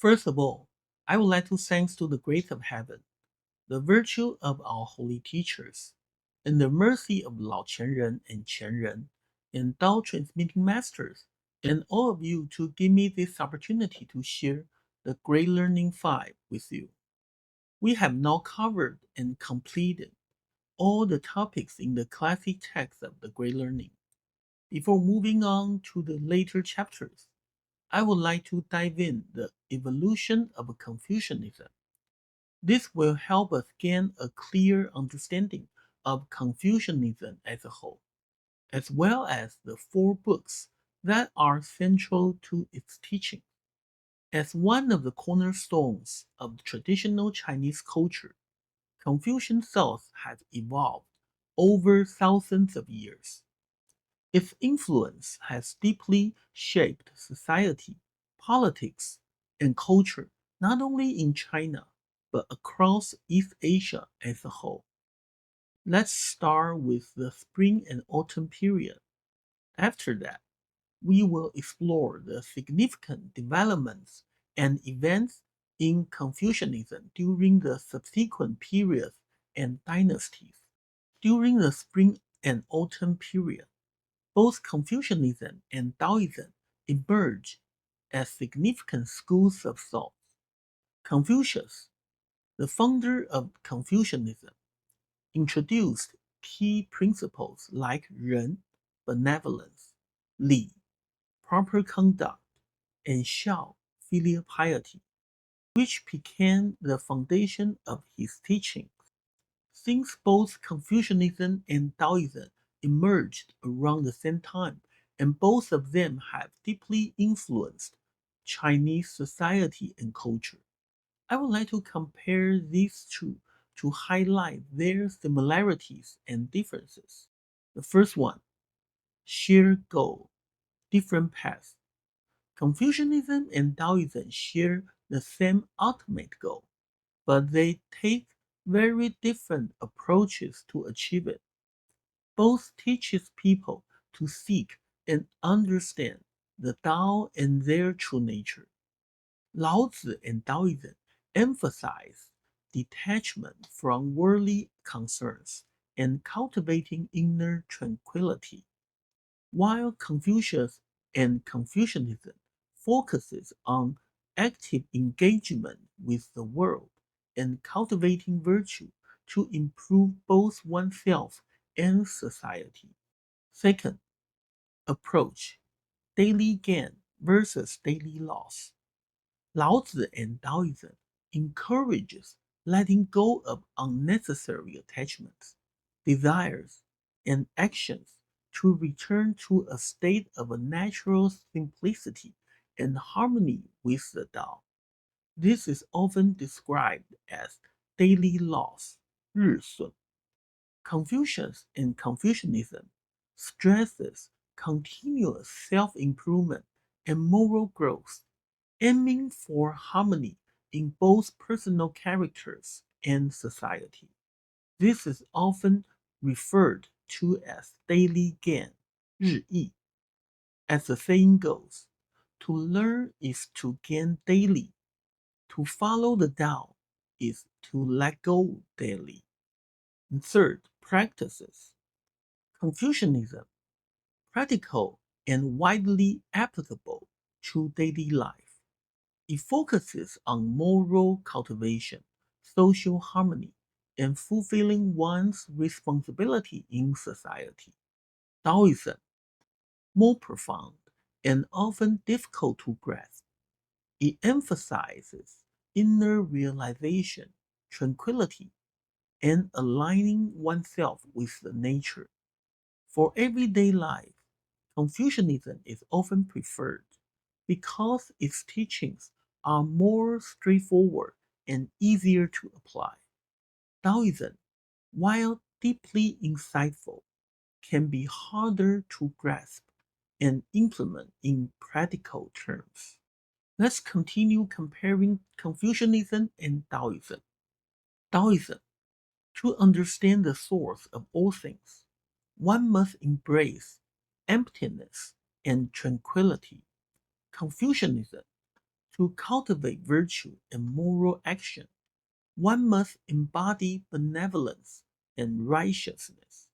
First of all, I would like to thanks to the grace of heaven, the virtue of our holy teachers, and the mercy of Lao Qianren and Qianren, and Tao transmitting masters, and all of you to give me this opportunity to share the Great Learning Five with you. We have now covered and completed all the topics in the classic text of the Great Learning. Before moving on to the later chapters, I would like to dive in the evolution of Confucianism. This will help us gain a clear understanding of Confucianism as a whole, as well as the four books that are central to its teaching. As one of the cornerstones of traditional Chinese culture, Confucian thought has evolved over thousands of years. Its influence has deeply shaped society, politics, and culture not only in China, but across East Asia as a whole. Let's start with the spring and autumn period. After that, we will explore the significant developments and events in Confucianism during the subsequent periods and dynasties. During the spring and autumn period, both Confucianism and Taoism emerged as significant schools of thought. Confucius, the founder of Confucianism, introduced key principles like Ren, benevolence, Li, proper conduct, and Xiao, filial piety, which became the foundation of his teachings. Since both Confucianism and Taoism emerged around the same time, and both of them have deeply influenced Chinese society and culture, I would like to compare these two to highlight their similarities and differences. The first one, shared goal, different paths. Confucianism and Taoism share the same ultimate goal, but they take very different approaches to achieve it. Both teaches people to seek and understand the Tao and their true nature. Lao Tzu and Taoism emphasize detachment from worldly concerns and cultivating inner tranquility, while Confucius and Confucianism focuses on active engagement with the world and cultivating virtue to improve both oneself and society. Second, approach daily gain versus daily loss. Lao Tzu and Taoism encourages letting go of unnecessary attachments, desires, and actions to return to a state of a natural simplicity and harmony with the Tao. This is often described as daily loss, 日损. Confucius and Confucianism stresses continuous self-improvement and moral growth, aiming for harmony in both personal characters and society. This is often referred to as daily gain, 日益. As the saying goes, to learn is to gain daily. To follow the Tao is to let go daily. And third, practices. Confucianism, practical and widely applicable to daily life. It focuses on moral cultivation, social harmony, and fulfilling one's responsibility in society. Taoism, more profound and often difficult to grasp. It emphasizes inner realization, tranquility, and aligning oneself with the nature. For everyday life, Confucianism is often preferred because its teachings are more straightforward and easier to apply. Taoism, while deeply insightful, can be harder to grasp and implement in practical terms. Let's continue comparing Confucianism and Taoism. Taoism, to understand the source of all things, one must embrace emptiness and tranquility. Confucianism, To cultivate virtue and moral action, one must embody benevolence and righteousness.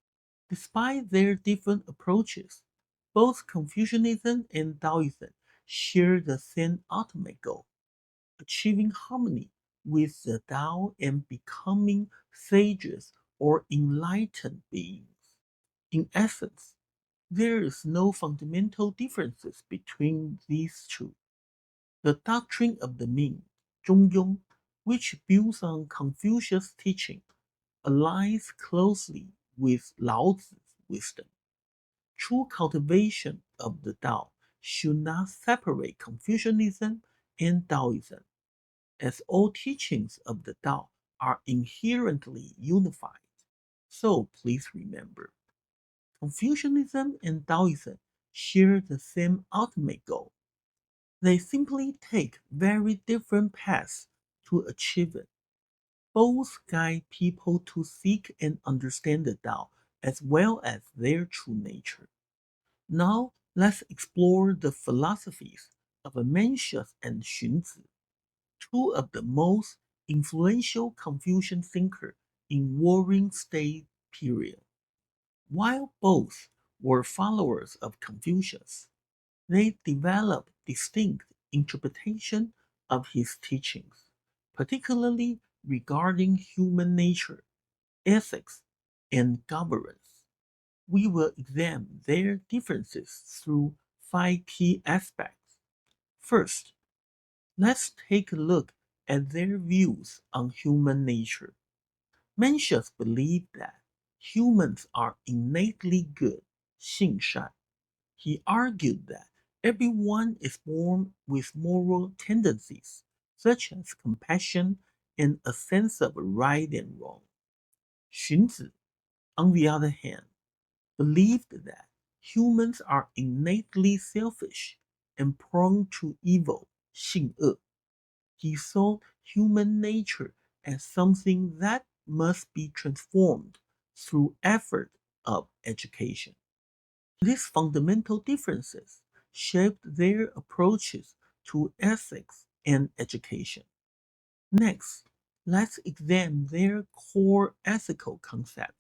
Despite their different approaches, both Confucianism and Taoism share the same ultimate goal: achieving harmony with the Tao and becoming sages or enlightened beings. In essence, there is no fundamental differences between these two. The doctrine of the mean, 中庸, which builds on Confucius' teaching, aligns closely with Laozi's wisdom. True cultivation of the Tao should not separate Confucianism and Taoism, as all teachings of the Tao are inherently unified. So please remember, Confucianism and Taoism share the same ultimate goal. They simply take very different paths to achieve it. Both guide people to seek and understand the Tao as well as their true nature. Now let's explore the philosophies of Mencius and Xunzi, two of the most influential Confucian thinkers in Warring State period. While both were followers of Confucius, they developed distinct interpretation of his teachings, particularly regarding human nature, ethics, and governance. We will examine their differences through five key aspects. First, let's take a look at their views on human nature. Mencius believed that humans are innately good, 性善. He argued that everyone is born with moral tendencies, such as compassion and a sense of right and wrong. Xunzi, on the other hand, believed that humans are innately selfish and prone to evil, 性恶. He saw human nature as something that must be transformed through effort of education. These fundamental differences shaped their approaches to ethics and education. Next, let's examine their core ethical concepts.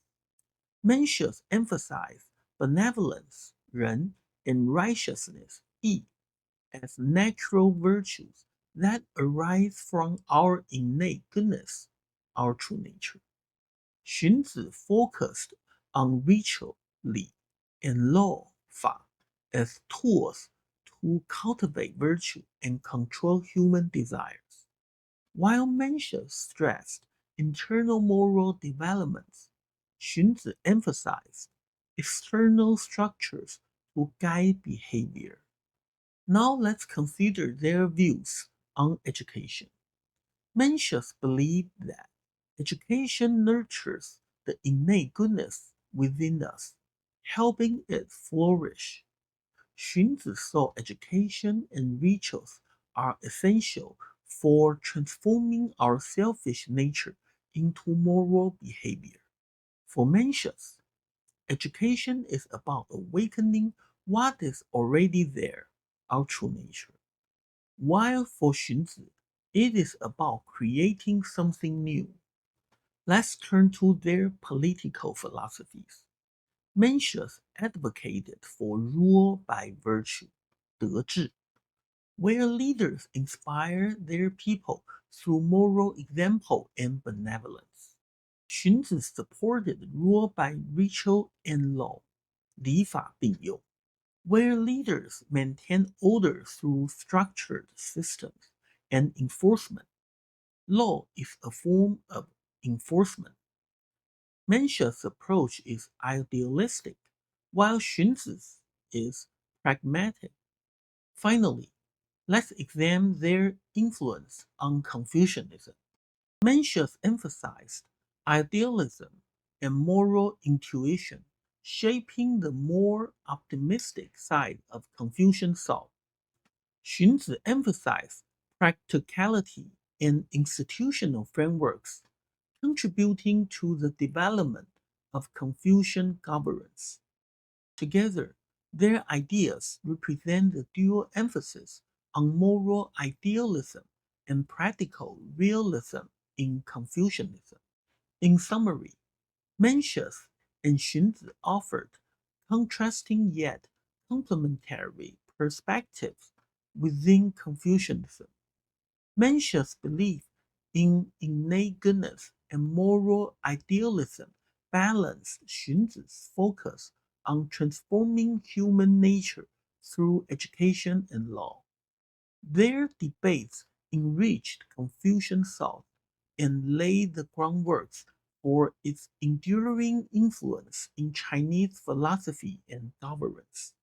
Mencius emphasized benevolence, 仁, and righteousness, 义, as natural virtues that arise from our innate goodness, our true nature. Xunzi focused on ritual, 礼, and law, 法, as tools to cultivate virtue and control human desires. While Mencius stressed internal moral developments, Xunzi emphasized external structures to guide behavior. Now let's consider their views on education. Mencius believed that education nurtures the innate goodness within us, helping it flourish. Xunzi saw education and rituals are essential for transforming our selfish nature into moral behavior. For Mencius, education is about awakening what is already there, our true nature. While for Xunzi, it is about creating something new. Let's turn to their political philosophies. Mencius advocated for rule by virtue, 德治, where leaders inspire their people through moral example and benevolence. Xunzi supported rule by ritual and law, 礼法并用, where leaders maintain order through structured systems and enforcement. Law is a form of enforcement. Mencius' approach is idealistic, while Xunzi's is pragmatic. Finally, let's examine their influence on Confucianism. Mencius emphasized idealism and moral intuition, shaping the more optimistic side of Confucian thought. Xunzi emphasized practicality and institutional frameworks, contributing to the development of Confucian governance. Together, their ideas represent the dual emphasis on moral idealism and practical realism in Confucianism. In summary, Mencius and Xunzi offered contrasting yet complementary perspectives within Confucianism. Mencius' belief in innate goodness and moral idealism balanced Xunzi's focus on transforming human nature through education and law. Their debates enriched Confucian thought and laid the groundwork for its enduring influence in Chinese philosophy and governance.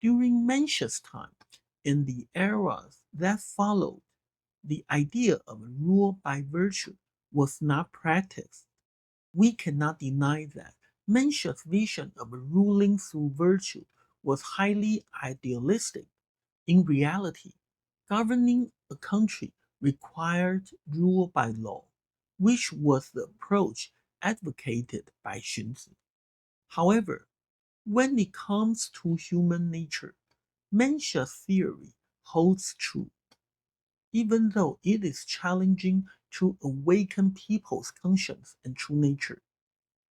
During Mencius' time and the eras that followed, the idea of rule by virtue was not practiced. We cannot deny that Mencius' vision of ruling through virtue was highly idealistic. In reality, governing a country required rule by law, which was the approach advocated by Xunzi. However, when it comes to human nature, Mencius' theory holds true. Even though it is challenging to awaken people's conscience and true nature,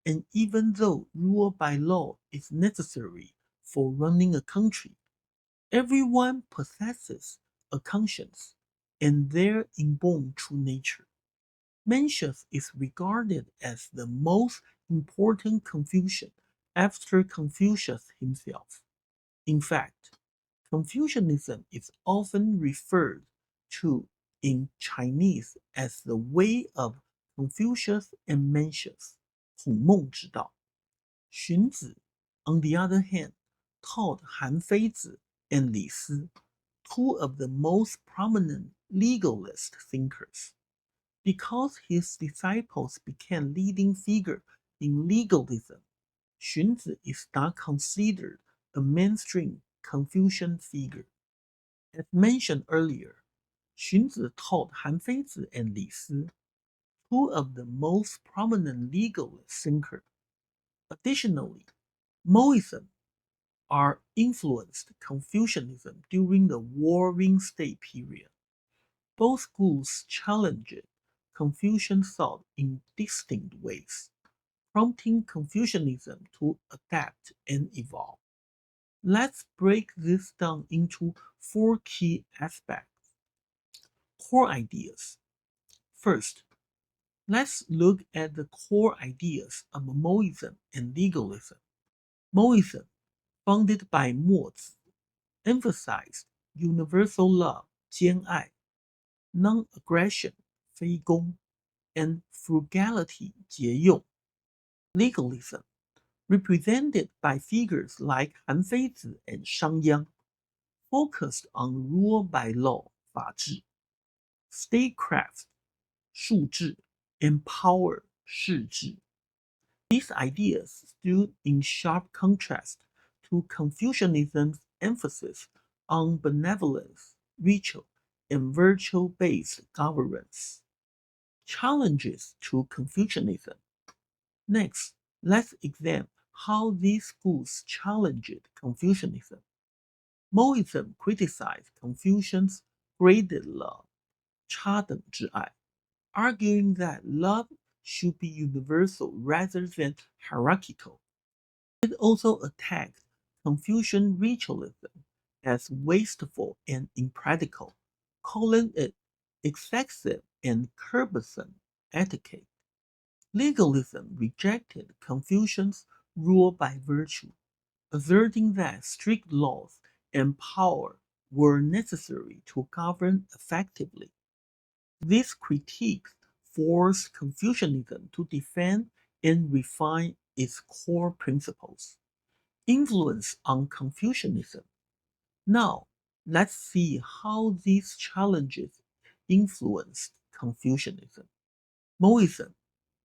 and even though rule by law is necessary for running a country, everyone possesses a conscience and their inborn true nature. Mencius is regarded as the most important Confucian after Confucius himself. In fact, Confucianism is often referred to in Chinese as the way of Confucius and Mencius, 孔孟之道. Xunzi, on the other hand, taught Han Feizi and Li Si, two of the most prominent legalist thinkers. Because his disciples became leading figures in legalism, Xunzi is not considered a mainstream Confucian figure. As mentioned earlier, Xunzi taught Han Feizi and Li Si, two of the most prominent legalist thinkers. Additionally, Mohism are influenced Confucianism during the Warring State period. Both schools challenged Confucian thought in distinct ways, prompting Confucianism to adapt and evolve. Let's break this down into four key aspects. Core ideas. First, let's look at the core ideas of Mohism and legalism. Mohism, founded by Mozi, emphasized universal love, 兼爱, non-aggression, 非攻, and frugality, 节用. Legalism, represented by figures like Han Feizi and Shang Yang, focused on rule by law, 法治, statecraft, 术治, and power, 势治. These ideas stood in sharp contrast to Confucianism's emphasis on benevolence, ritual, and virtue-based governance. Challenges to Confucianism. Next, let's examine how these schools challenged Confucianism. Mohism criticized Confucian's graded love, 差等之爱, arguing that love should be universal rather than hierarchical. It also attacked Confucian ritualism as wasteful and impractical, calling it excessive and cumbersome etiquette. Legalism rejected Confucian's rule by virtue, asserting that strict laws and power were necessary to govern effectively. These critiques forced Confucianism to defend and refine its core principles. Influence on Confucianism. Now, let's see how these challenges influenced Confucianism. Mohism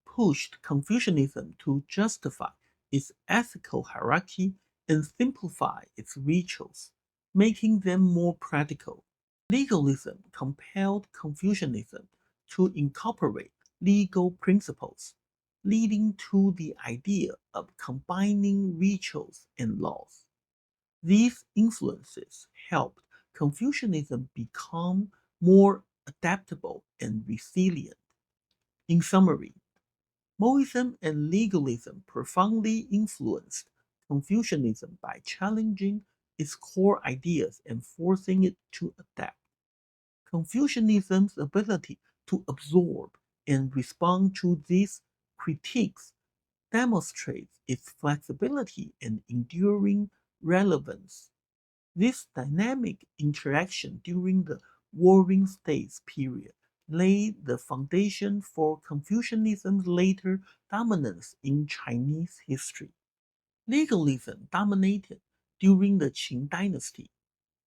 pushed Confucianism to justify its ethical hierarchy and simplify its rituals, making them more practical. Legalism compelled Confucianism to incorporate legal principles, leading to the idea of combining rituals and laws. These influences helped Confucianism became more adaptable and resilient. In summary, Mohism and legalism profoundly influenced Confucianism by challenging its core ideas and forcing it to adapt. Confucianism's ability to absorb and respond to these critiques demonstrates its flexibility and enduring relevance. This dynamic interaction during the Warring States period laid the foundation for Confucianism's later dominance in Chinese history. Legalism dominated during the Qing dynasty,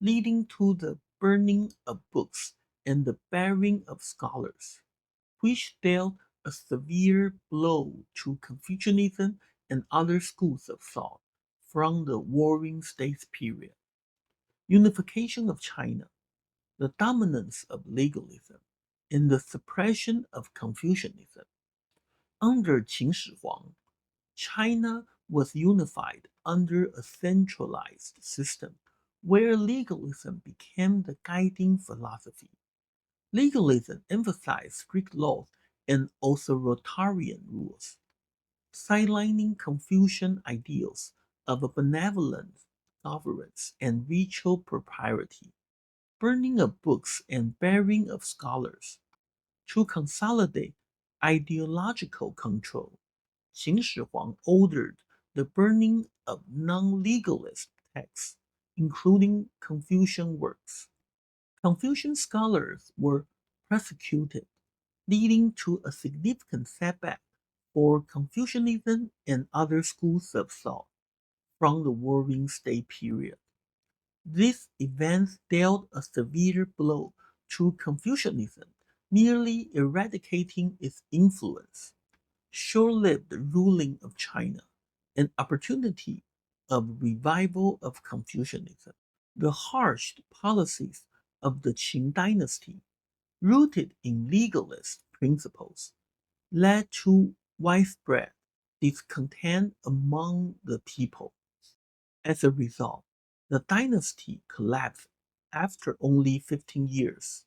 leading to the burning of books and the burying of scholars, which dealt a severe blow to Confucianism and other schools of thought from the Warring States period. Unification of China, the dominance of legalism, and the suppression of Confucianism. Under Qin Shi Huang, China was unified under a centralized system where legalism became the guiding philosophy. Legalism emphasized strict laws and authoritarian rules, sidelining Confucian ideals of a benevolent governance and ritual propriety. Burning of books and burying of scholars. To consolidate ideological control, Qin Shi Huang ordered the burning of non-legalist texts, including Confucian works. Confucian scholars were persecuted, leading to a significant setback for Confucianism and other schools of thought from the Warring State period. These events dealt a severe blow to Confucianism, nearly eradicating its influence. Short-lived ruling of China, an opportunity of revival of Confucianism. The harsh policies of the Qing dynasty, rooted in legalist principles, led to widespread discontent among the people. As a result, the dynasty collapsed after only 15 years.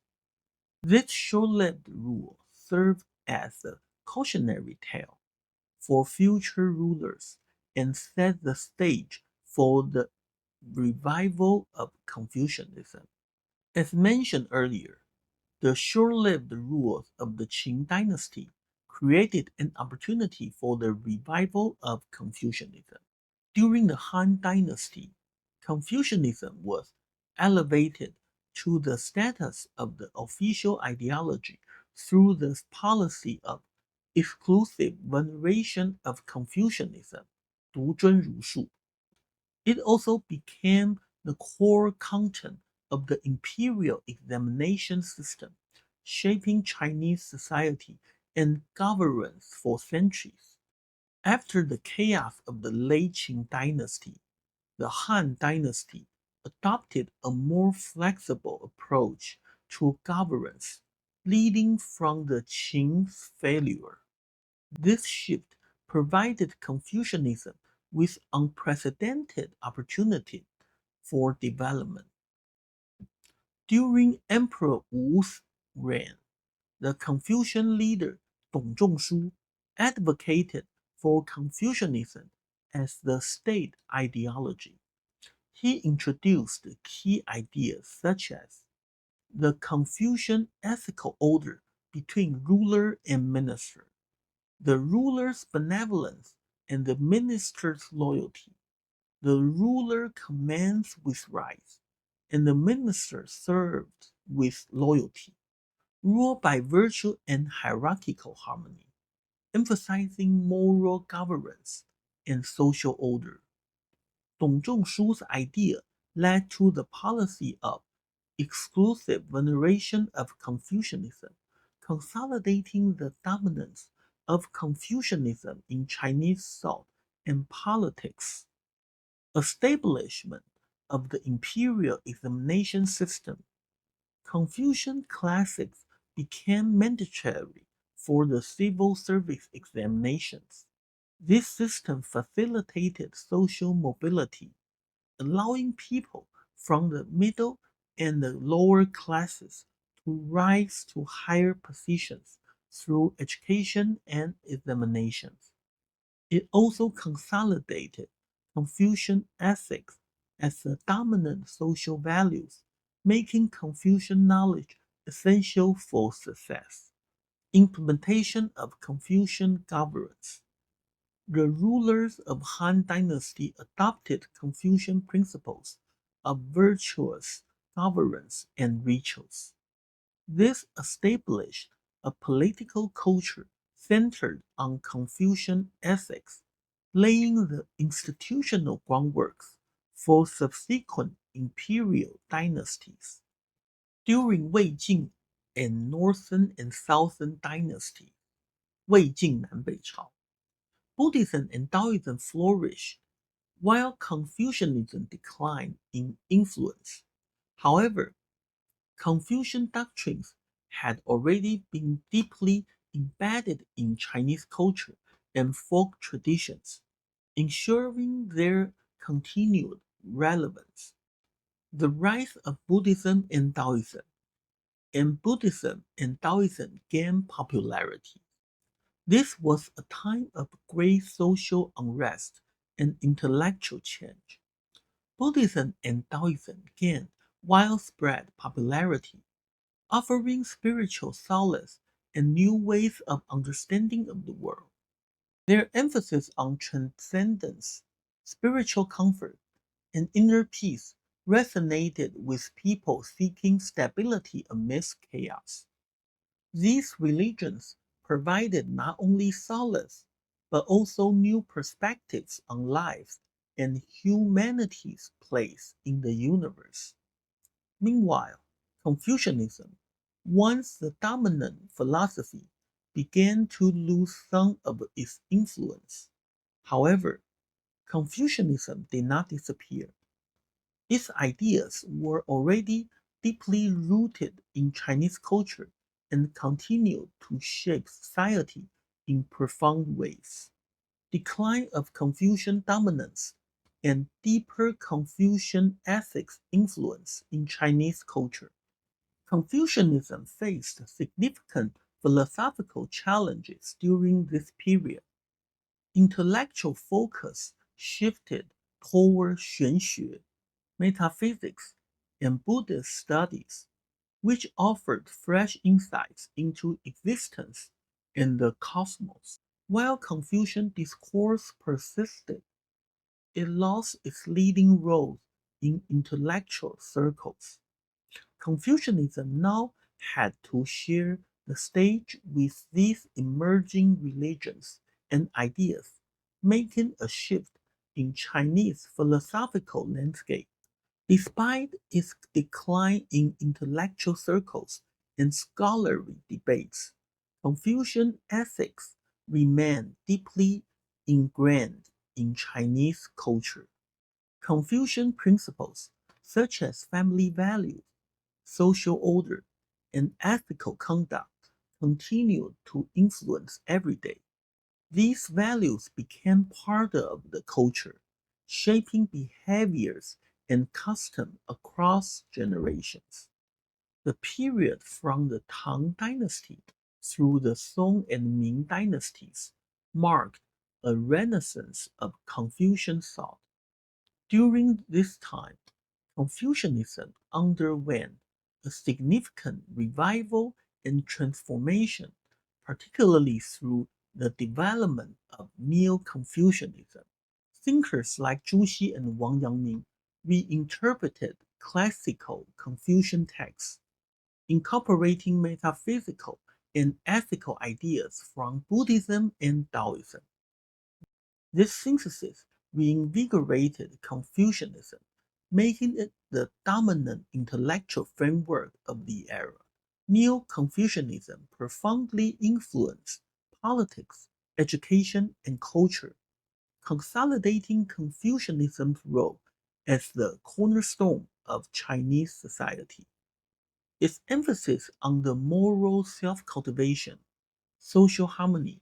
This short-lived rule served as a cautionary tale for future rulers and set the stage for the revival of Confucianism. As mentioned earlier, the short-lived rule of the Qing dynasty created an opportunity for the revival of Confucianism. During the Han Dynasty, Confucianism was elevated to the status of the official ideology through the policy of exclusive veneration of Confucianism, 独尊儒术. It also became the core content of the imperial examination system, shaping Chinese society and governance for centuries. After the chaos of the late Qing dynasty, the Han dynasty adopted a more flexible approach to governance, leading from the Qing's failure. This shift provided Confucianism with unprecedented opportunity for development. During Emperor Wu's reign, the Confucian leader Dong Zhongshu advocated for Confucianism as the state ideology. He introduced key ideas such as the Confucian ethical order between ruler and minister, the ruler's benevolence and the minister's loyalty. The ruler commands with rights, and the minister serves with loyalty. Rule by virtue and hierarchical harmony, emphasizing moral governance and social order. Dong Zhongshu's idea led to the policy of exclusive veneration of Confucianism, consolidating the dominance of Confucianism in Chinese thought and politics. Establishment of the imperial examination system. Confucian classics became mandatory for the civil service examinations. This system facilitated social mobility, allowing people from the middle and the lower classes to rise to higher positions through education and examinations. It also consolidated Confucian ethics as the dominant social values, making Confucian knowledge essential for success. Implementation of Confucian governance. The rulers of Han Dynasty adopted Confucian principles of virtuous governance and rituals. This established a political culture centered on Confucian ethics, laying the institutional groundwork for subsequent imperial dynasties. During Wei Jing and Northern and Southern Dynasty, 魏晋南北朝, Buddhism and Taoism flourished, while Confucianism declined in influence. However, Confucian doctrines had already been deeply embedded in Chinese culture and folk traditions, ensuring their continued relevance. The rise of Buddhism and Taoism, and Buddhism and Taoism gained popularity. This was a time of great social unrest and intellectual change. Buddhism and Taoism gained widespread popularity, offering spiritual solace and new ways of understanding of the world. Their emphasis on transcendence, spiritual comfort, and inner peace resonated with people seeking stability amidst chaos. These religions provided not only solace, but also new perspectives on life and humanity's place in the universe. Meanwhile, Confucianism, once the dominant philosophy, began to lose some of its influence. However, Confucianism did not disappear. Its ideas were already deeply rooted in Chinese culture and continued to shape society in profound ways. Decline of Confucian dominance and deeper Confucian ethics influence in Chinese culture. Confucianism faced significant philosophical challenges during this period. Intellectual focus shifted toward 玄学, metaphysics, and Buddhist studies, which offered fresh insights into existence and the cosmos. While Confucian discourse persisted, it lost its leading role in intellectual circles. Confucianism now had to share the stage with these emerging religions and ideas, making a shift in Chinese philosophical landscape. Despite its decline in intellectual circles and scholarly debates, Confucian ethics remain deeply ingrained in Chinese culture. Confucian principles such as family values, social order, and ethical conduct continued to influence everyday. These values became part of the culture, shaping behaviors and custom across generations. The period from the Tang dynasty through the Song and Ming dynasties marked a renaissance of Confucian thought. During this time, Confucianism underwent a significant revival and transformation, particularly through the development of Neo-Confucianism. Thinkers like Zhu Xi and Wang Yangming reinterpreted classical Confucian texts, incorporating metaphysical and ethical ideas from Buddhism and Taoism. This synthesis reinvigorated Confucianism, making it the dominant intellectual framework of the era. Neo-Confucianism profoundly influenced politics, education, and culture, consolidating Confucianism's role as the cornerstone of Chinese society. Its emphasis on the moral self-cultivation, social harmony,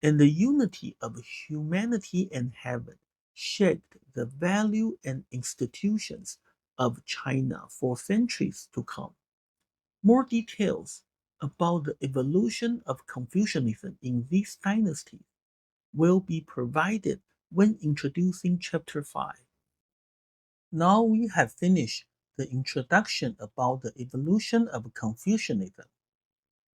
and the unity of humanity and heaven shaped the value and institutions of China for centuries to come. More details about the evolution of Confucianism in this dynasty will be provided when introducing Chapter 5. Now we have finished the introduction about the evolution of Confucianism.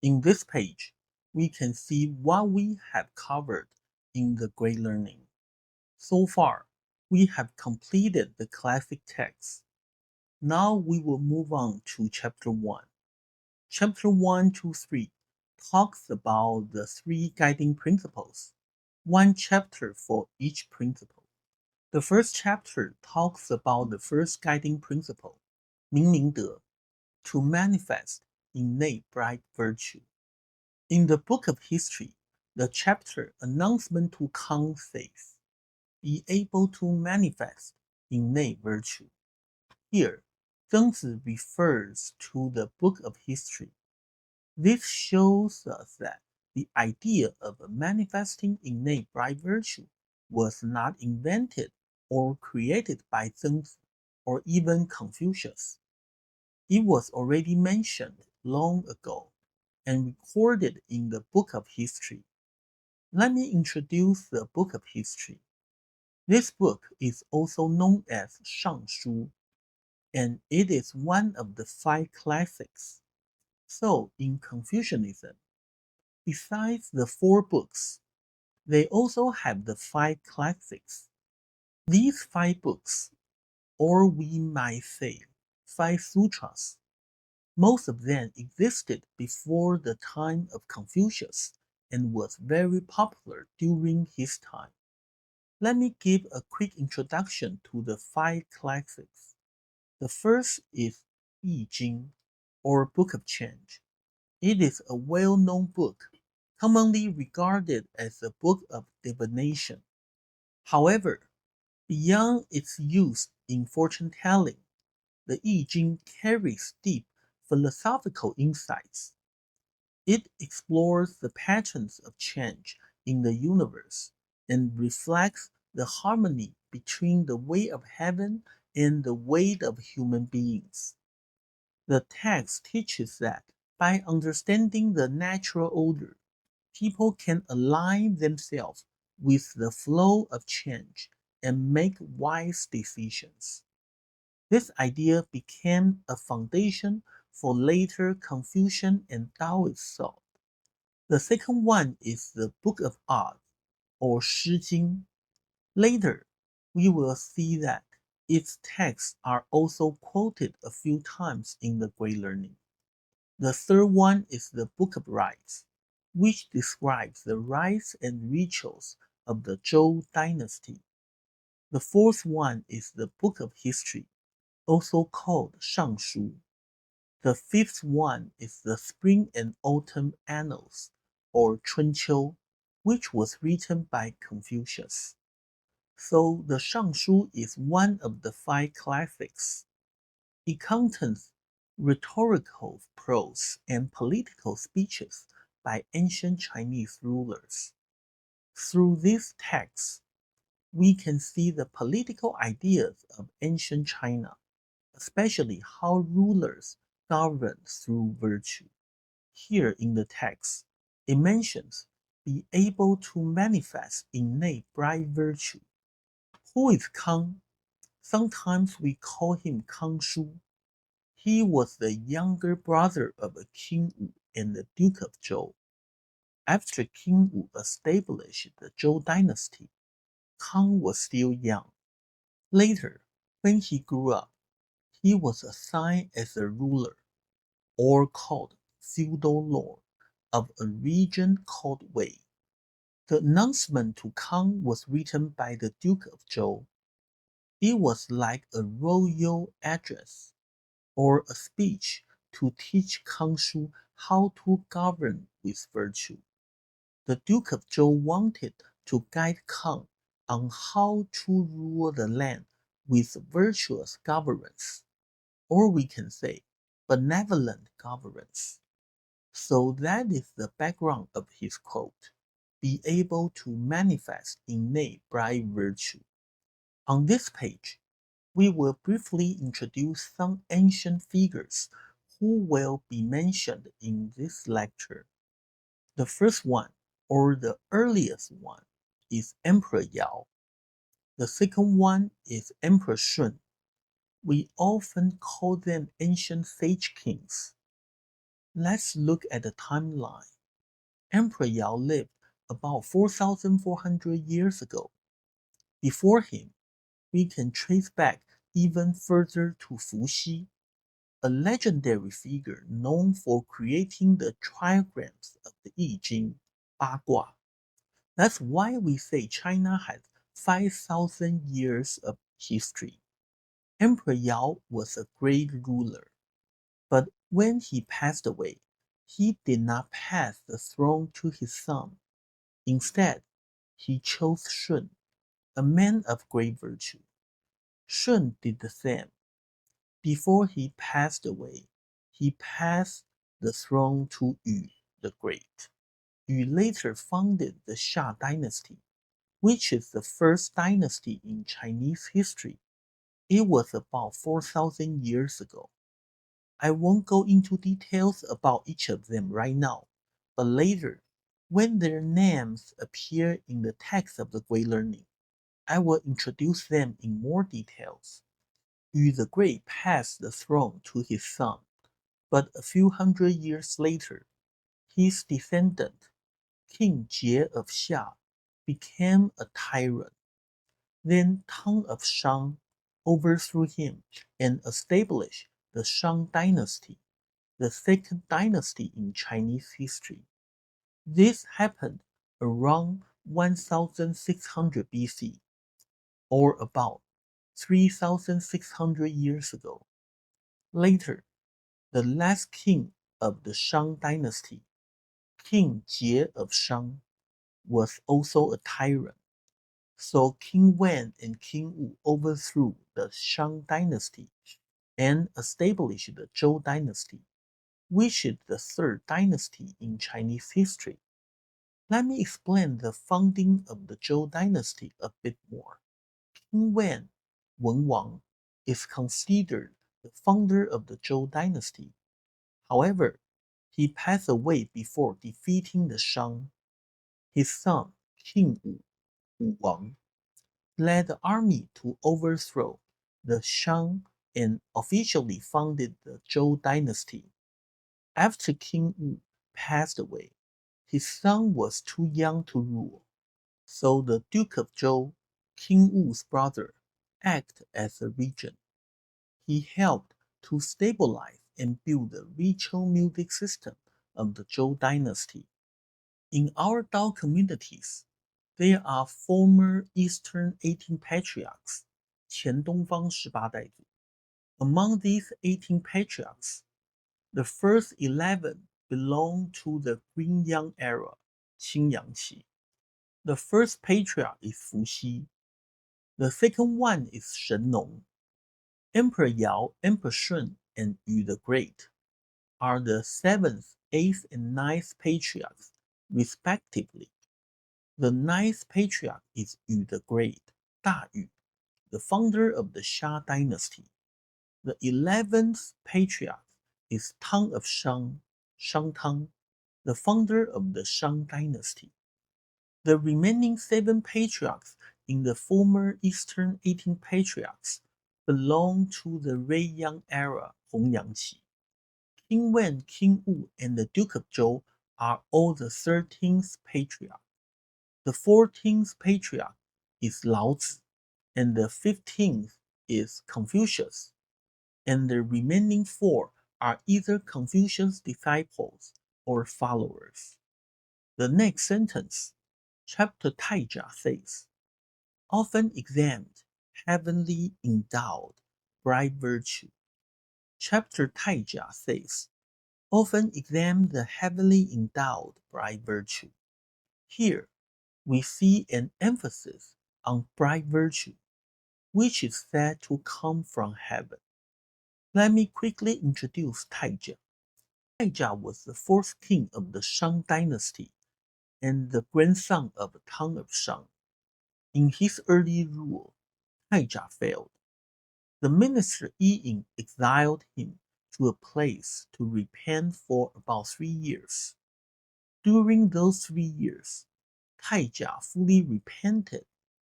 In this page, we can see what we have covered in the Great Learning. So far, we have completed the classic texts. Now we will move on to Chapter 1. Chapter 1 to 3 talks about the three guiding principles, one chapter for each principle. The first chapter talks about the first guiding principle, 明明德, to manifest innate bright virtue. In the book of history, the chapter Announcement to Kang says, be able to manifest innate virtue. Here, Xunzi refers to the book of history. This shows us that the idea of manifesting innate bright virtue was not invented or created by Xunzi or even Confucius. It was already mentioned long ago and recorded in the book of history. Let me introduce the book of history. This book is also known as Shangshu, and it is one of the five classics. So, in Confucianism, besides the four books, they also have the five classics. These five books, or we might say five sutras, most of them existed before the time of Confucius and was very popular during his time. Let me give a quick introduction to the five classics. The first is Yi Jing, or Book of Change. It is a well-known book, commonly regarded as a book of divination. However, beyond its use in fortune-telling, the Yi Jing carries deep philosophical insights. It explores the patterns of change in the universe and reflects the harmony between the way of heaven and the way of human beings. The text teaches that by understanding the natural order, people can align themselves with the flow of change and make wise decisions. This idea became a foundation for later Confucian and Taoist thought. The second one is the Book of Art, or Shi Jing. Later, we will see that its texts are also quoted a few times in the Great Learning. The third one is the Book of Rites, which describes the rites and rituals of the Zhou dynasty. The fourth one is the Book of History, also called Shangshu. The fifth one is the Spring and Autumn Annals, or Chunqiu, which was written by Confucius. So the Shangshu is one of the five classics. It contains rhetorical prose and political speeches by ancient Chinese rulers. Through these texts, we can see the political ideas of ancient China, especially how rulers governed through virtue. Here in the text, it mentions be able to manifest innate bright virtue. Who is Kang? Sometimes we call him Kang Shu. He was the younger brother of King Wu and the Duke of Zhou. After King Wu established the Zhou dynasty, Kang was still young. Later, when he grew up, he was assigned as a ruler, or called feudal lord, of a region called Wei. The announcement to Kang was written by the Duke of Zhou. It was like a royal address, or a speech to teach Kang Shu how to govern with virtue. The Duke of Zhou wanted to guide Kang on how to rule the land with virtuous governance, or we can say benevolent governance. So that is the background of his quote, be able to manifest innate bright virtue. On this page, We will briefly introduce some ancient figures who will be mentioned in this lecture. The first one, or the earliest one, is Emperor Yao. The second one is Emperor Shun. We often call them ancient sage kings. Let's look at the timeline. Emperor Yao lived about 4,400 years ago. Before him, we can trace back even further to Fuxi, a legendary figure known for creating the trigrams of the I Ching, Ba Gua. That's why we say China has 5,000 years of history. Emperor Yao was a great ruler, but when he passed away, he did not pass the throne to his son. Instead, he chose Shun, a man of great virtue. Shun did the same. Before he passed away, he passed the throne to Yu the Great. Yu later founded the Xia dynasty, which is the first dynasty in Chinese history. It was about 4,000 years ago. I won't go into details about each of them right now, but later, when their names appear in the text of the Great Learning, I will introduce them in more details. Yu the Great passed the throne to his son, but a few hundred years later, his descendant, King Jie of Xia, became a tyrant. Then Tang of Shang overthrew him and established the Shang dynasty, the second dynasty in Chinese history. This happened around 1600 BC, or about 3,600 years ago. Later, the last king of the Shang dynasty, King Jie of Shang, was also a tyrant. So King Wen and King Wu overthrew the Shang dynasty and established the Zhou dynasty, which is the third dynasty in Chinese history. Let me explain the founding of the Zhou dynasty a bit more. King Wen, Wen Wang, is considered the founder of the Zhou dynasty. However, he passed away before defeating the Shang. His son, King Wu, Wu Wang, led the army to overthrow the Shang and officially founded the Zhou dynasty. After King Wu passed away, his son was too young to rule, so the Duke of Zhou, King Wu's brother, acted as a regent. He helped to stabilize and build the ritual music system of the Zhou dynasty. In our Dao communities, there are former Eastern 18 patriarchs, 前东方18代祖. Among these 18 patriarchs, the first 11 belong to the Green Yang era, 青阳期. The first patriarch is Fuxi. The second one is Shen Nong. Emperor Yao, Emperor Shun, and Yu the Great are the 7th, 8th, and 9th patriarchs, respectively. The 9th patriarch is Yu the Great, Da Yu, the founder of the Xia dynasty. The 11th patriarch is Tang of Shang, Shang Tang, the founder of the Shang dynasty. The remaining 7 patriarchs in the former Eastern 18 patriarchs belong to the Ruiyang era, Hongyangqi. King Wen, King Wu, and the Duke of Zhou are all the 13th patriarch. The 14th patriarch is Lao Tzu, and the 15th is Confucius, and the remaining 4 are either Confucius' disciples or followers. The next sentence, chapter Taijia says, often examined, heavenly endowed, bright virtue. Chapter Taijia says, often examine the heavenly endowed bright virtue. Here, we see an emphasis on bright virtue, which is said to come from heaven. Let me quickly introduce Taijia. Taijia was the 4th king of the Shang dynasty and the grandson of Tang of Shang. In his early rule, Taijia failed. The minister Yi exiled him to a place to repent for about 3 years. During those 3 years, Taijia fully repented,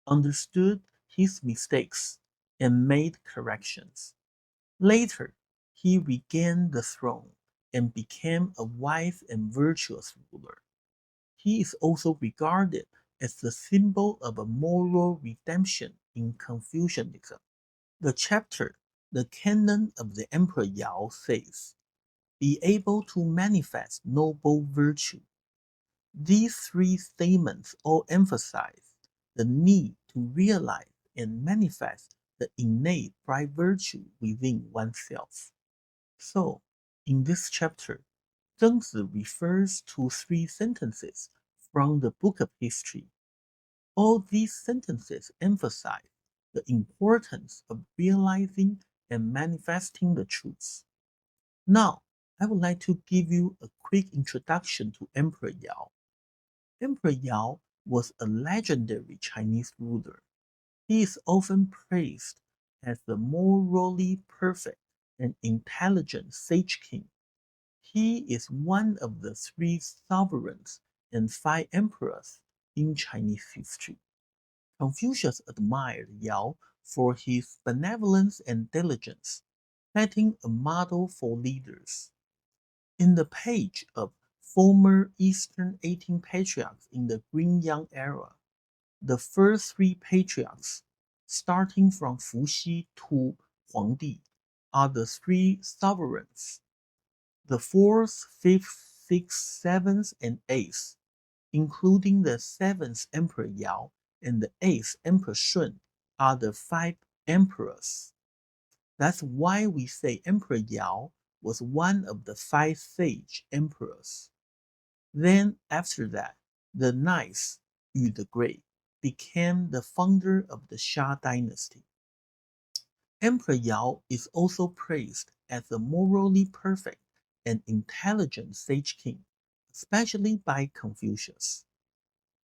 understood his mistakes, and made corrections. Later, he regained the throne and became a wise and virtuous ruler. He is also regarded as the symbol of a moral redemption in Confucianism. The chapter, The Canon of the Emperor Yao, says, "Be able to manifest noble virtue." These three statements all emphasize the need to realize and manifest the innate bright virtue within oneself. So, in this chapter, Zhengzi refers to three sentences from the Book of History. All these sentences emphasize the importance of realizing and manifesting the truth. Now, I would like to give you a quick introduction to Emperor Yao. Emperor Yao was a legendary Chinese ruler. He is often praised as the morally perfect and intelligent sage king. He is one of the three sovereigns and five emperors in Chinese history. Confucius admired Yao for his benevolence and diligence, setting a model for leaders. In the page of former Eastern 18 patriarchs in the Green Yang era, the first three patriarchs, starting from Fuxi to Huangdi, are the three sovereigns. The fourth, fifth, sixth, seventh, and eighth, including the seventh Emperor Yao and the eighth Emperor Shun, are the five emperors. That's why we say Emperor Yao was one of the five sage emperors. Then, after that, the ninth, Yu the Great, became the founder of the Xia dynasty. Emperor Yao is also praised as a morally perfect and intelligent sage king, especially by Confucius.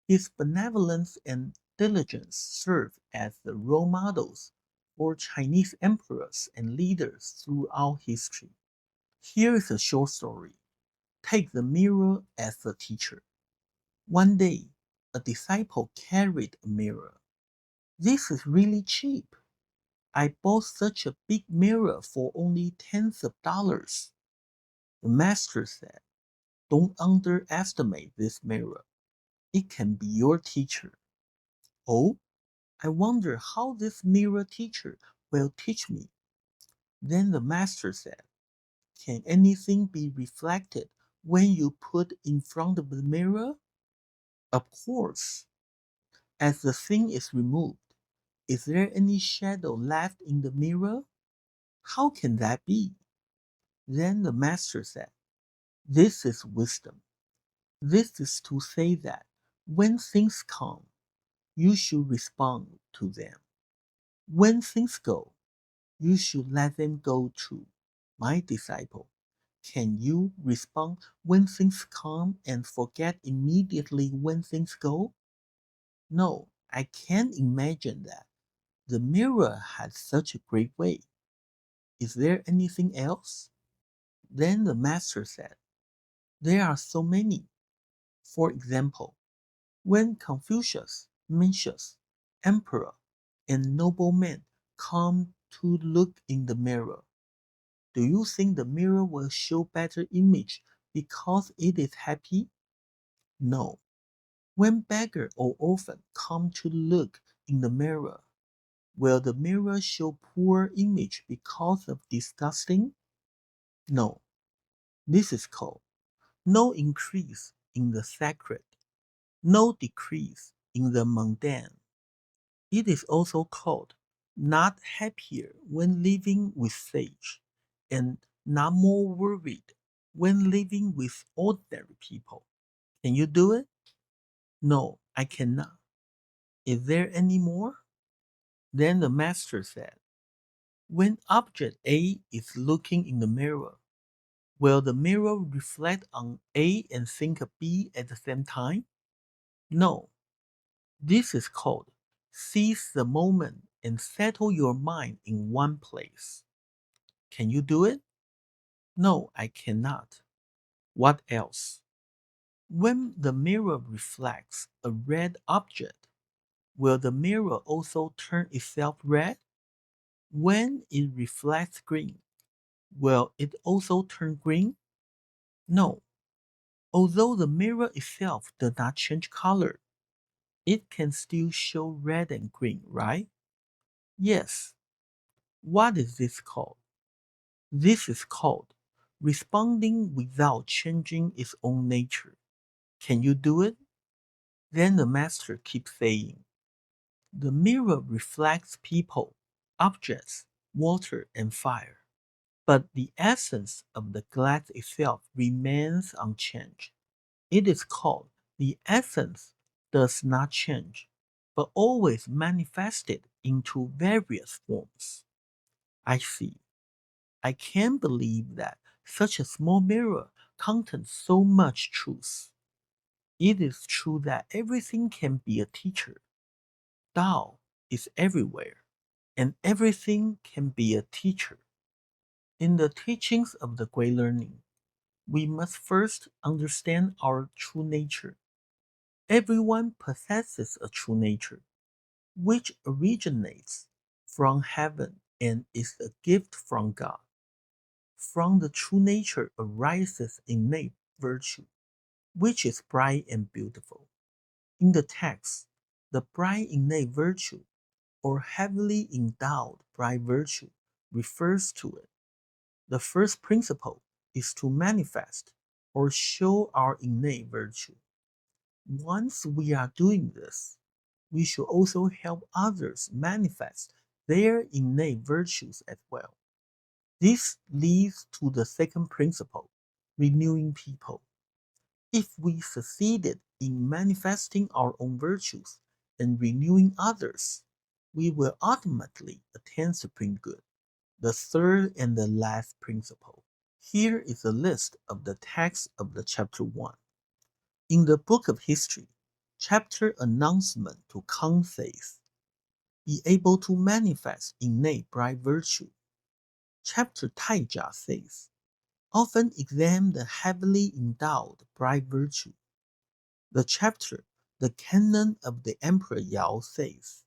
His benevolence and diligence serve as the role models for Chinese emperors and leaders throughout history. Here is a short story. Take the mirror as a teacher. One day, a disciple carried a mirror. "This is really cheap. I bought such a big mirror for only tens of dollars." The master said, "Don't underestimate this mirror. It can be your teacher." "Oh, I wonder how this mirror teacher will teach me." Then the master said, "Can anything be reflected when you put in front of the mirror?" "Of course." "As the thing is removed, is there any shadow left in the mirror?" "How can that be?" Then the master said, "This is wisdom. This is to say that when things come, you should respond to them. When things go, you should let them go too. My disciple, can you respond when things come and forget immediately when things go?" "No, I can't imagine that. The mirror has such a great way. Is there anything else?" Then the master said, "There are so many. For example, when Confucius, Mencius, emperor, and noblemen come to look in the mirror, do you think the mirror will show better image because it is happy? No. When beggar or orphan come to look in the mirror, will the mirror show poor image because of disgusting? No. This is called no increase in the sacred, no decrease in the mundane. It is also called not happier when living with sage, and not more worried when living with ordinary people. Can you do it?" "No, I cannot." "Is there any more?" Then the master said, "When object A is looking in the mirror, will the mirror reflect on A and think of B at the same time? No. This is called seize the moment and settle your mind in one place. Can you do it? No, I cannot. What else? When the mirror reflects a red object, will the mirror also turn itself red? When it reflects green, will it also turn green? No. Although the mirror itself does not change color, it can still show red and green, right? Yes. What is this called? This is called responding without changing its own nature. Can you do it? Then the master keeps saying, the mirror reflects people, objects, water, and fire. But the essence of the glass itself remains unchanged. It is called the essence does not change, but always manifested into various forms. I see. I can't believe that such a small mirror contains so much truth. It is true that everything can be a teacher. Tao is everywhere, and everything can be a teacher. In the teachings of the Great Learning, we must first understand our true nature. Everyone possesses a true nature, which originates from heaven and is a gift from God. From the true nature arises innate virtue, which is bright and beautiful. In the text, the bright innate virtue, or heavily endowed bright virtue, refers to it. The first principle is to manifest or show our innate virtue. Once we are doing this, we should also help others manifest their innate virtues as well. This leads to the second principle, renewing people. If we succeeded in manifesting our own virtues and renewing others, we will ultimately attain supreme good. The third and the last principle. Here is a list of the text of the chapter 1. In the book of history, chapter announcement to Kang says, be able to manifest innate bright virtue. Chapter Taija says, often examine the heavily endowed bright virtue. The chapter The Canon of the Emperor Yao says,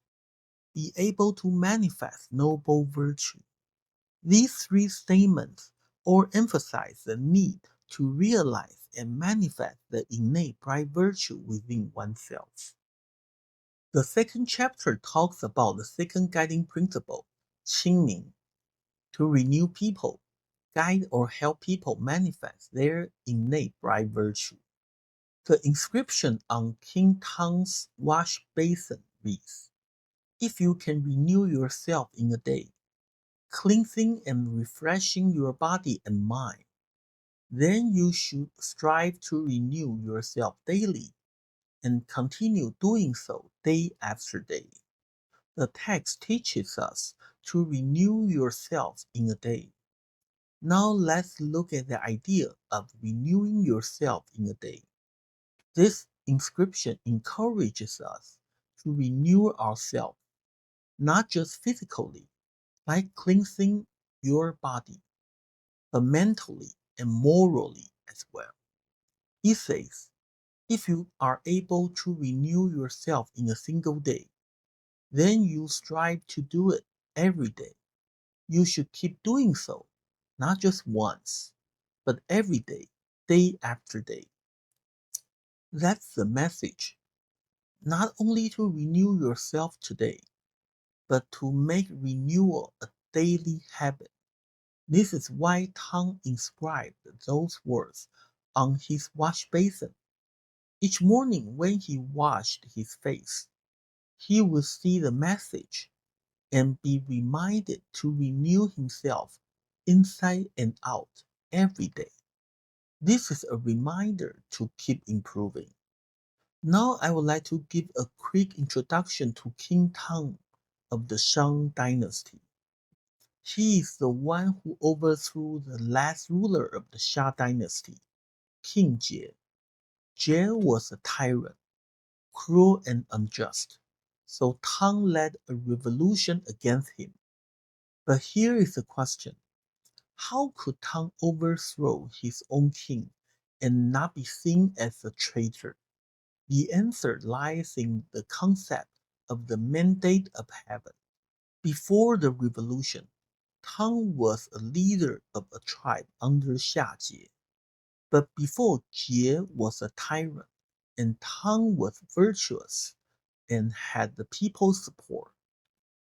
be able to manifest noble virtue. These three statements all emphasize the need to realize and manifest the innate bright virtue within oneself. The second chapter talks about the second guiding principle, Qingming, to renew people, guide or help people manifest their innate bright virtue. The inscription on King Tang's wash basin reads, if you can renew yourself in a day, cleansing and refreshing your body and mind, then you should strive to renew yourself daily and continue doing so day after day. The text teaches us to renew yourself in a day. Now let's look at the idea of renewing yourself in a day. This inscription encourages us to renew ourselves, not just physically, like cleansing your body, but mentally and morally as well. It says, if you are able to renew yourself in a single day, then you strive to do it every day. You should keep doing so, not just once, but every day, day after day. That's the message. Not only to renew yourself today, but to make renewal a daily habit. This is why Tang inscribed those words on his wash basin. Each morning when he washed his face, he would see the message and be reminded to renew himself inside and out every day. This is a reminder to keep improving. Now I would like to give a quick introduction to King Tang of the Shang dynasty. He is the one who overthrew the last ruler of the Xia dynasty, King Jie. Jie was a tyrant, cruel and unjust. So Tang led a revolution against him. But here is the question. How could Tang overthrow his own king and not be seen as a traitor? The answer lies in the concept of the mandate of heaven. Before the revolution, Tang was a leader of a tribe under Xiajie. But before Jie was a tyrant, and Tang was virtuous and had the people's support.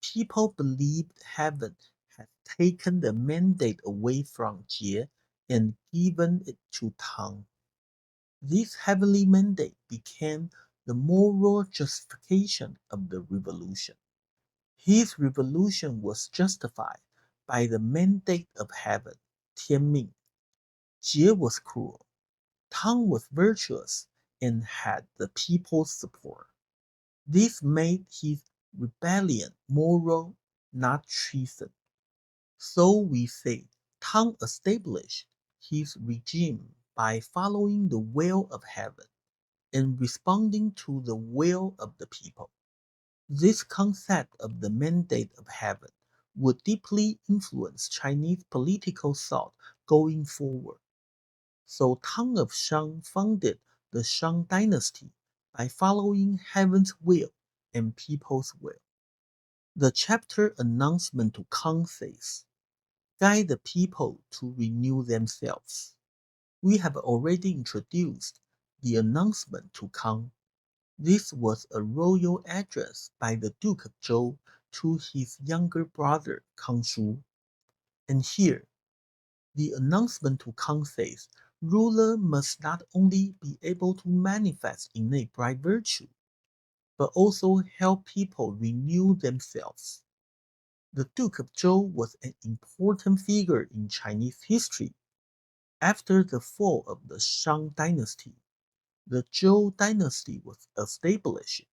People believed heaven had taken the mandate away from Jie and given it to Tang. This heavenly mandate became the moral justification of the revolution. His revolution was justified by the mandate of heaven, Tianming. Jie was cruel, Tang was virtuous, and had the people's support. This made his rebellion moral, not treason. So we say Tang established his regime by following the will of heaven and responding to the will of the people. This concept of the mandate of heaven would deeply influence Chinese political thought going forward. So Tang of Shang founded the Shang dynasty by following heaven's will and people's will. The chapter announcement to Kang says, guide the people to renew themselves. We have already introduced the announcement to Kang. This was a royal address by the Duke of Zhou to his younger brother Kang Shu. And here, the announcement to Kang says, ruler must not only be able to manifest innate bright virtue, but also help people renew themselves. The Duke of Zhou was an important figure in Chinese history. After the fall of the Shang dynasty, the Zhou dynasty was established,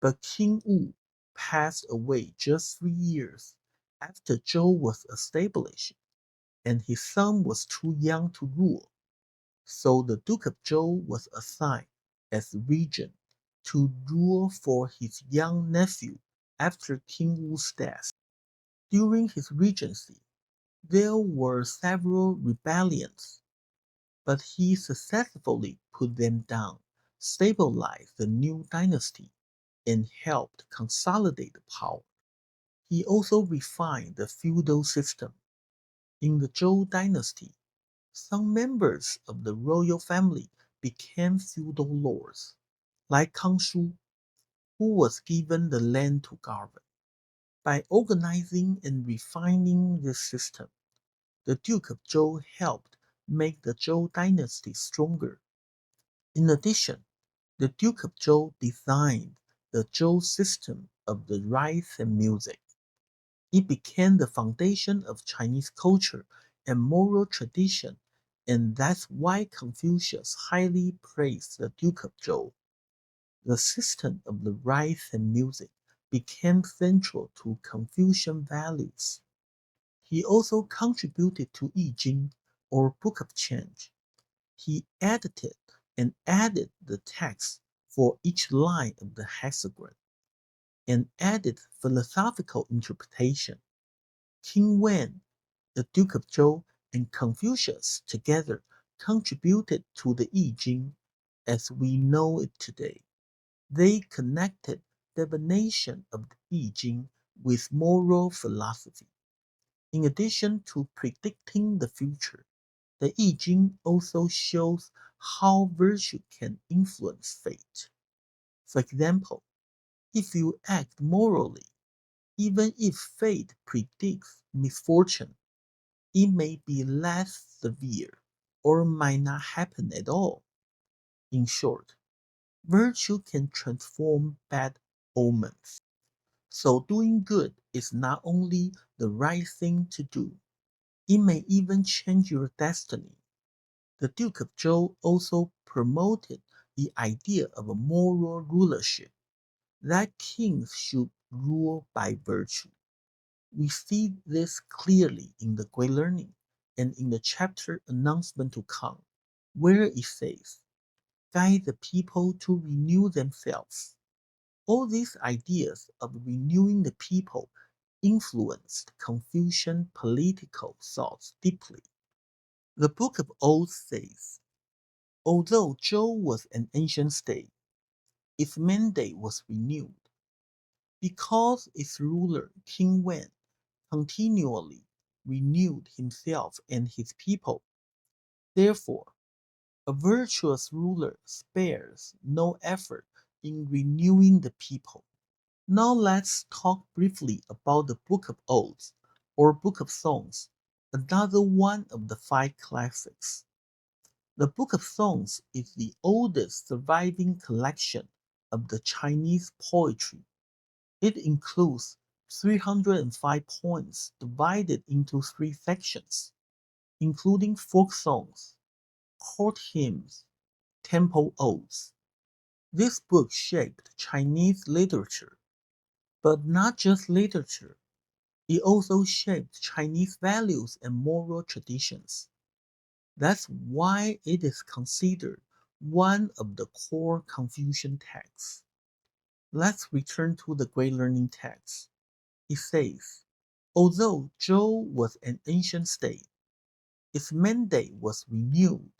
but King Wu passed away just 3 years after Zhou was established, and his son was too young to rule. So the Duke of Zhou was assigned as regent to rule for his young nephew after King Wu's death. During his regency, there were several rebellions, but he successfully put them down, stabilized the new dynasty, and helped consolidate the power. He also refined the feudal system. In the Zhou dynasty, some members of the royal family became feudal lords, like Kang Shu, who was given the land to govern. By organizing and refining this system, the Duke of Zhou helped make the Zhou dynasty stronger. In addition, the Duke of Zhou designed the Zhou system of the rites and music. It became the foundation of Chinese culture and moral tradition, and that's why Confucius highly praised the Duke of Zhou. The system of the rites and music became central to Confucian values. He also contributed to I Ching, or Book of Change. He edited and added the text for each line of the hexagram, and added philosophical interpretation. King Wen, the Duke of Zhou, and Confucius together contributed to the I Ching as we know it today. They connected divination of the I Ching with moral philosophy. In addition to predicting the future, the I Ching also shows how virtue can influence fate. For example, if you act morally, even if fate predicts misfortune, it may be less severe or might not happen at all. In short, virtue can transform bad omens. So doing good is not only the right thing to do, it may even change your destiny. The Duke of Zhou also promoted the idea of a moral rulership, that kings should rule by virtue. We see this clearly in the Great Learning and in the chapter Announcement to Come, where it says, guide the people to renew themselves. All these ideas of renewing the people influenced Confucian political thoughts deeply. The Book of Odes says, although Zhou was an ancient state, its mandate was renewed because its ruler, King Wen, continually renewed himself and his people. Therefore, a virtuous ruler spares no effort in renewing the people. Now let's talk briefly about the Book of Odes, or Book of Songs, another one of the five classics. The Book of Songs is the oldest surviving collection of the Chinese poetry. It includes 305 poems divided into three sections, including folk songs, court hymns, temple odes. This book shaped Chinese literature, but not just literature. It also shaped Chinese values and moral traditions. That's why it is considered one of the core Confucian texts. Let's return to the Great Learning Text. It says, although Zhou was an ancient state, its mandate was renewed.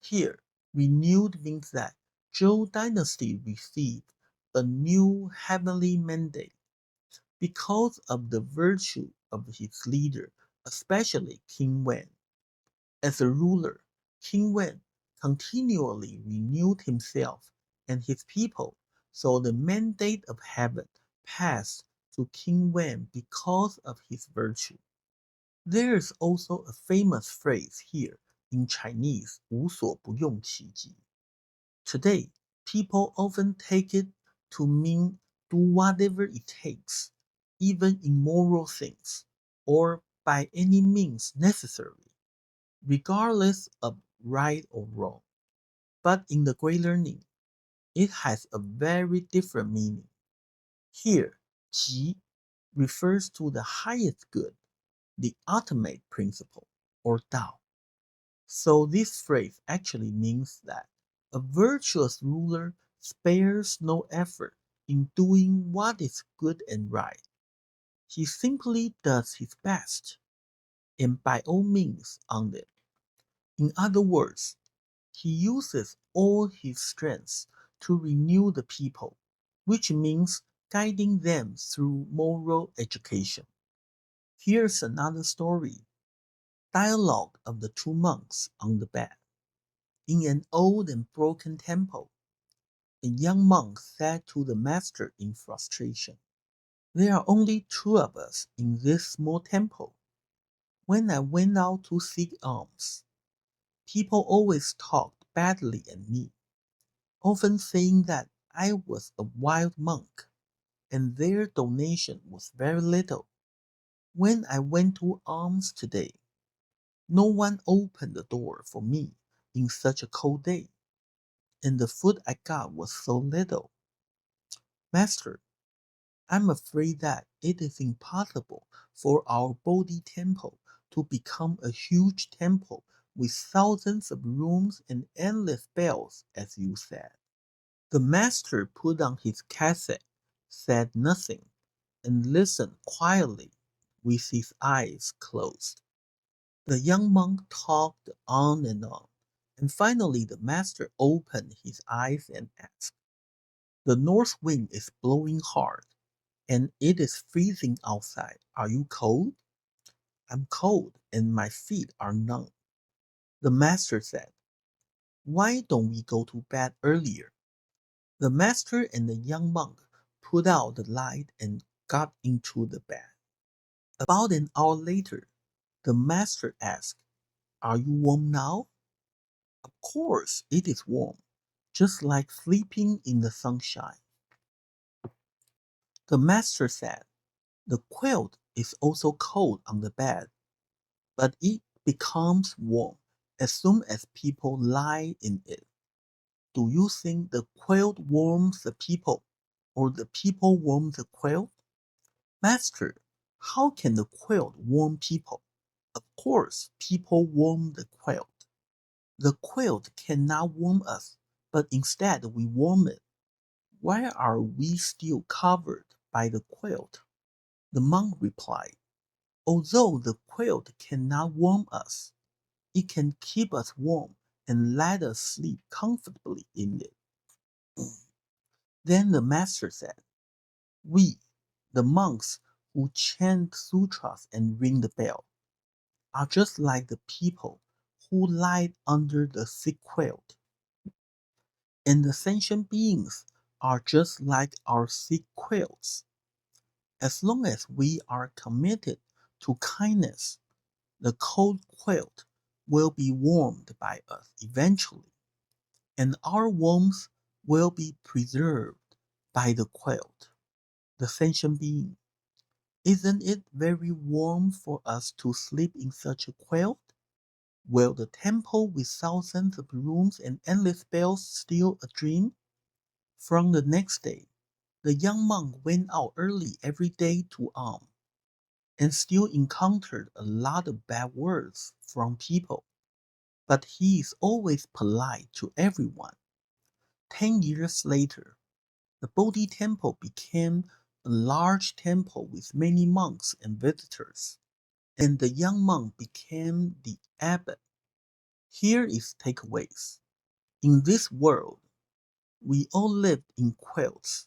Here, renewed means that Zhou dynasty received a new heavenly mandate because of the virtue of his leader, especially King Wen. As a ruler, King Wen continually renewed himself and his people, so the mandate of heaven passed to King Wen because of his virtue. There is also a famous phrase here in Chinese, 无所不用其极. Today, people often take it to mean do whatever it takes, even immoral things, or by any means necessary, regardless of right or wrong. But in the Great Learning, it has a very different meaning. Here, 极 refers to the highest good, the ultimate principle, or Tao. So this phrase actually means that a virtuous ruler spares no effort in doing what is good and right. He simply does his best, and by all means on it. In other words, he uses all his strengths to renew the people, which means guiding them through moral education. Here's another story. Dialogue of the two monks on the bed. In an old and broken temple, a young monk said to the master in frustration, there are only two of us in this small temple. When I went out to seek alms, people always talked badly of me, often saying that I was a wild monk, and their donation was very little. When I went to alms today, no one opened the door for me in such a cold day, and the food I got was so little. Master, I'm afraid that it is impossible for our Bodhi temple to become a huge temple with thousands of rooms and endless bells, as you said. The master put on his cassock, said nothing, and listened quietly with his eyes closed. The young monk talked on, and finally the master opened his eyes and asked, the north wind is blowing hard, and it is freezing outside. Are you cold? I'm cold, and my feet are numb. The master said, why don't we go to bed earlier? The master and the young monk put out the light and got into the bed. About an hour later, the master asked, are you warm now? Of course, it is warm, just like sleeping in the sunshine. The master said, the quilt is also cold on the bed, but it becomes warm as soon as people lie in it. Do you think the quilt warms the people, or the people warm the quilt? Master, how can the quilt warm people? Of course, people warm the quilt. The quilt cannot warm us, but instead we warm it. Why are we still covered by the quilt? The monk replied, although the quilt cannot warm us, it can keep us warm and let us sleep comfortably in it. Then the master said, we, the monks who chant sutras and ring the bell, are just like the people who lie under the thick quilt. And the sentient beings are just like our thick quilts. As long as we are committed to kindness, the cold quilt will be warmed by us eventually, and our warmth will be preserved by the quilt, the sentient being. Isn't it very warm for us to sleep in such a quilt? Will the temple with thousands of rooms and endless bells still a dream? From the next day, the young monk went out early every day to and still encountered a lot of bad words from people. But he is always polite to everyone. 10 years later, the Bodhi temple became a large temple with many monks and visitors, and the young monk became the abbot. Here is takeaways. In this world, we all live in quilts.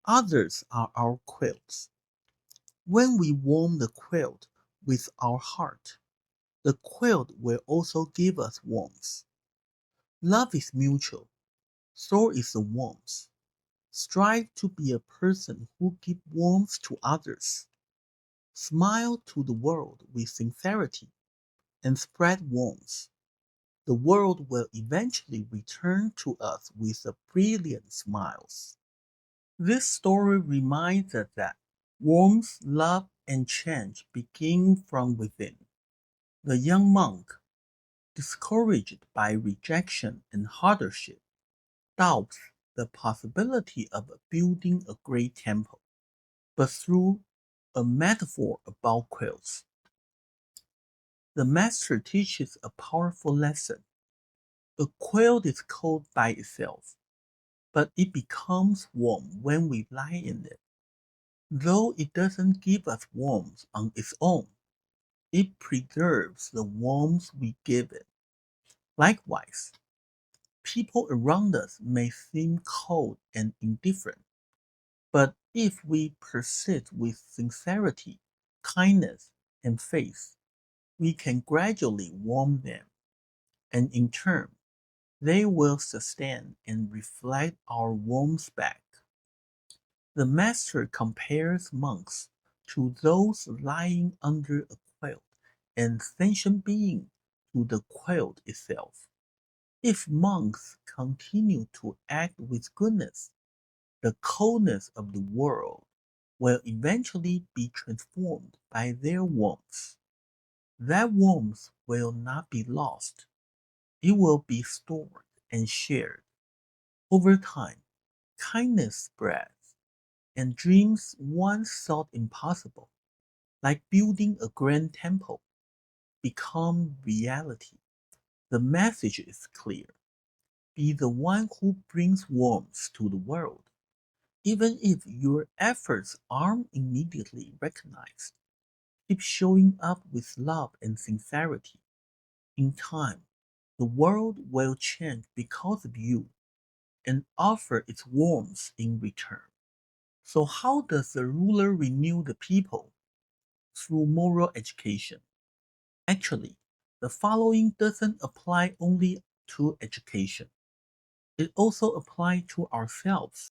Others are our quilts. When we warm the quilt with our heart, the quilt will also give us warmth. Love is mutual, so is the warmth. Strive to be a person who gives warmth to others. Smile to the world with sincerity and spread warmth. The world will eventually return to us with a brilliant smiles. This story reminds us that warmth, love, and change begin from within. The young monk, discouraged by rejection and hardship, doubts the possibility of building a great temple. But through a metaphor about quilts, the master teaches a powerful lesson. A quilt is cold by itself, but it becomes warm when we lie in it. Though it doesn't give us warmth on its own, it preserves the warmth we give it. Likewise, people around us may seem cold and indifferent, but if we persist with sincerity, kindness, and faith, we can gradually warm them, and in turn, they will sustain and reflect our warmth back. The master compares monks to those lying under a quilt and sentient beings to the quilt itself. If monks continue to act with goodness, the coldness of the world will eventually be transformed by their warmth. That warmth will not be lost. It will be stored and shared. Over time, kindness spreads, and dreams once thought impossible, like building a grand temple, become reality. The message is clear. Be the one who brings warmth to the world, even if your efforts aren't immediately recognized. Keep showing up with love and sincerity. In time, the world will change because of you and offer its warmth in return. So, how does the ruler renew the people? Through moral education. Actually, the following doesn't apply only to education, it also applies to ourselves.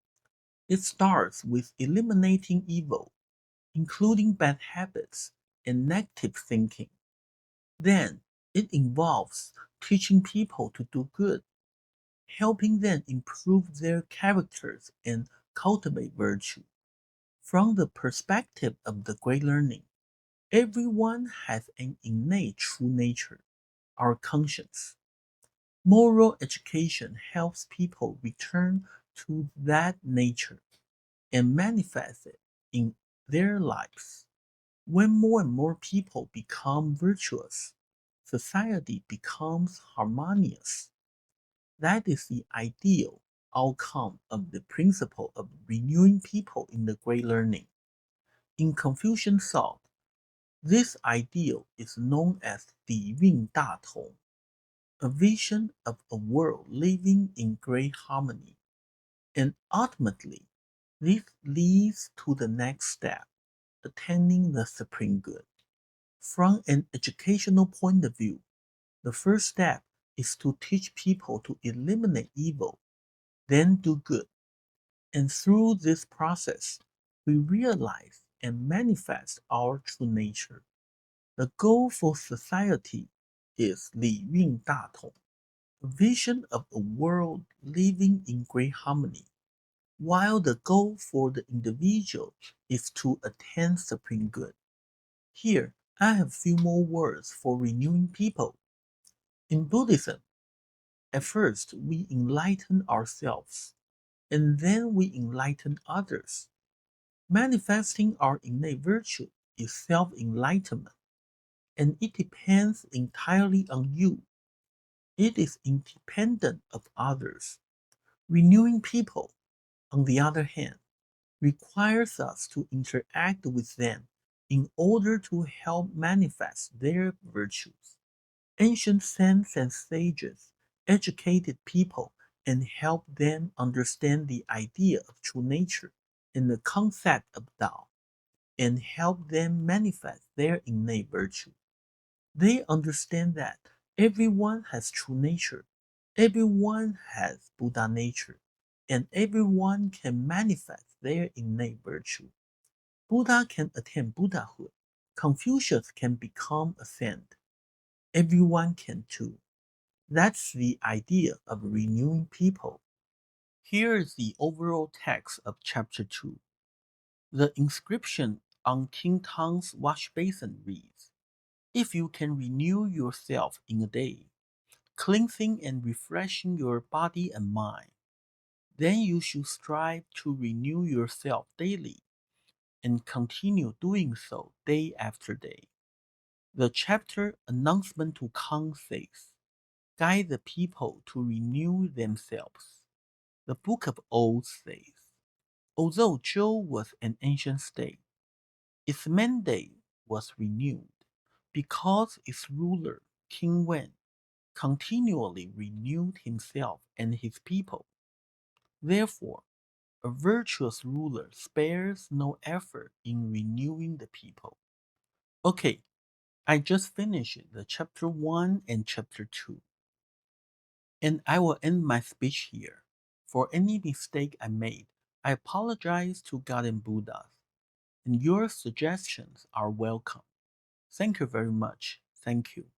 It starts with eliminating evil, including bad habits and negative thinking. Then, it involves teaching people to do good, helping them improve their characters and cultivate virtue. From the perspective of the great learning, everyone has an innate true nature, our conscience. Moral education helps people return to that nature and manifest it in their lives. When more and more people become virtuous, society becomes harmonious. That is the ideal, outcome of the principle of renewing people in the Great Learning. In Confucian thought, this ideal is known as 底蕴大同, a vision of a world living in great harmony. And ultimately, this leads to the next step, attaining the supreme good. From an educational point of view, the first step is to teach people to eliminate evil, then do good. And through this process, we realize and manifest our true nature. The goal for society is 礼运大同, a vision of a world living in great harmony, while the goal for the individual is to attain supreme good. Here, I have a few more words for renewing people. In Buddhism, at first we enlighten ourselves, and then we enlighten others. Manifesting our innate virtue is self enlightenment, and it depends entirely on you. It is independent of others. Renewing people, on the other hand, requires us to interact with them in order to help manifest their virtues. Ancient saints and sages educated people and helped them understand the idea of true nature and the concept of Tao, and helped them manifest their innate virtue. They understand that everyone has true nature, everyone has Buddha nature, and everyone can manifest their innate virtue. Buddha can attain Buddhahood. Confucius can become a saint. Everyone can too. That's the idea of renewing people. Here is the overall text of chapter 2. The inscription on King Tang's wash basin reads, "If you can renew yourself in a day, cleansing and refreshing your body and mind, then you should strive to renew yourself daily and continue doing so day after day." The chapter announcement to Kang says, "Guide the people to renew themselves." The Book of Odes says, "Although Zhou was an ancient state, its mandate was renewed because its ruler, King Wen, continually renewed himself and his people. Therefore, a virtuous ruler spares no effort in renewing the people." Okay, I just finished the chapter 1 and chapter 2, and I will end my speech here. For any mistake I made, I apologize to God and Buddhas, and your suggestions are welcome. Thank you very much. Thank you.